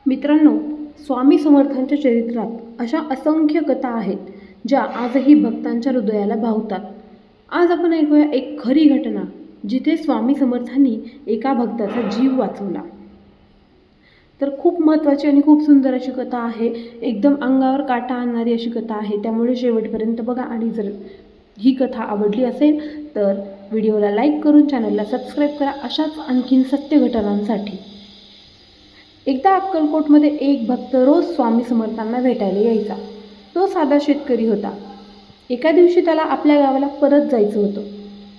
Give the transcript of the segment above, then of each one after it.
मित्रांनो, स्वामी समर्थांच्या चरित्रात अशा असंख्य कथा आहेत ज्या आजही भक्तांच्या हृदयाला भावतात. आज आपण ऐकूया एक खरी घटना जिथे स्वामी समर्थांनी एका भक्ताचा जीव वाचवला. तर खूप महत्त्वाची आणि खूप सुंदर अशी कथा आहे. एकदम अंगावर काटा आणणारी अशी कथा आहे. त्यामुळे शेवटपर्यंत बघा आणि जर ही कथा आवडली असेल तर व्हिडिओला लाईक करून चॅनलला सबस्क्राईब करा अशाच आणखीन सत्य घटनांसाठी. एकदा अक्कलकोटमध्ये एक भक्त रोज स्वामी समर्थांना भेटायला यायचा. तो साधा शेतकरी होता. एका दिवशी त्याला आपल्या गावाला परत जायचं होतं.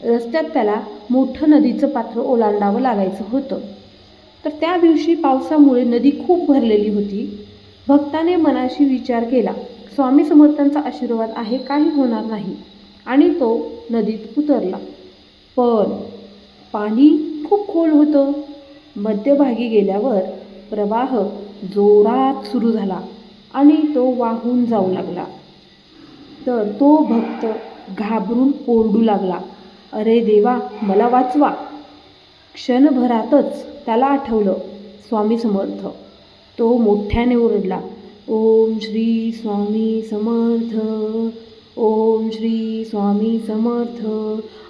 रस्त्यात त्याला मोठं नदीचं पात्र ओलांडावं लागायचं होतं. तर त्या दिवशी पावसामुळे नदी खूप भरलेली होती. भक्ताने मनाशी विचार केला, स्वामी समर्थांचा आशीर्वाद आहे, काही होणार नाही, आणि तो नदीत उतरला. पण पाणी खूप खोल होतं. मध्यभागी गेल्यावर प्रवाह जोरात सुरू झाला आणि तो वाहून जाऊ लागला. तर तो भक्त घाबरून ओरडू लागला, अरे देवा, मला वाचवा. क्षणभरातच त्याला आठवलं स्वामी समर्थ. तो मोठ्याने ओरडला, ओम श्री स्वामी समर्थ, ओम श्री स्वामी समर्थ,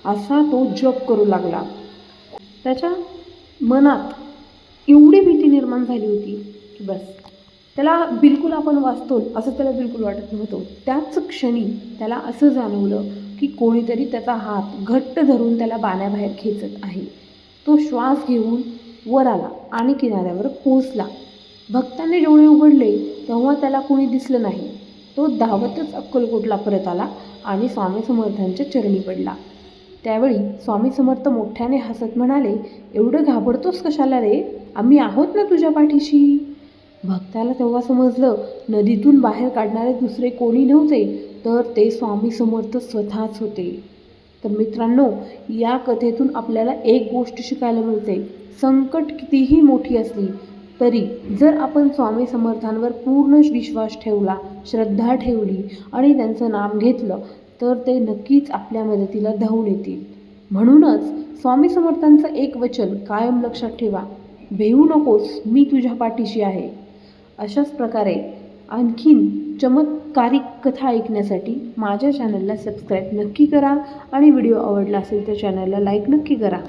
असा तो जप करू लागला. त्याच्या मनात एवढी भीती निर्माण झाली होती की बस, त्याला बिलकुल आपण वाचतो असं त्याला बिलकुल वाटत नव्हतं. त्याच क्षणी त्याला असं जाणवलं की कोणीतरी त्याचा हात घट्ट धरून त्याला पाण्याबाहेर खेचत आहे. तो श्वास घेऊन वर आला आणि किनाऱ्यावर पोहोचला. भक्ताने डोळे उघडले तेव्हा त्याला कोणी दिसलं नाही. तो धावतच अक्कलकोटला परत आला आणि स्वामी समर्थांच्या चरणी पडला. त्यावेळी स्वामी समर्थ मोठ्याने हसत म्हणाले, एवढं घाबरतोस कशाला रे, आम्ही आहोत ना तुझ्या पाठीशी. भक्ताला तेव्हा समजलं, नदीतून बाहेर काढणारे दुसरे कोणी नव्हते तर ते स्वामी समर्थ स्वतःच होते. तर मित्रांनो, या कथेतून आपल्याला एक गोष्ट शिकायला मिळते, संकट कितीही मोठी असली तरी जर आपण स्वामी समर्थांवर पूर्ण विश्वास ठेवला, श्रद्धा ठेवली आणि त्यांचं नाम घेतलं तर ते नक्कीच आपल्या मदतीला धावून येतील. म्हणूनच स्वामी समर्थांचं एक वचन कायम लक्षात ठेवा, भेऊ नकोस, मी तुझ्या पाठीशी आहे. अशाच प्रकारे आणखीन चमत्कारिक कथा ऐकण्यासाठी माझ्या चॅनलला सबस्क्राईब नक्की करा आणि व्हिडिओ आवडला असेल तर चॅनलला लाईक नक्की करा.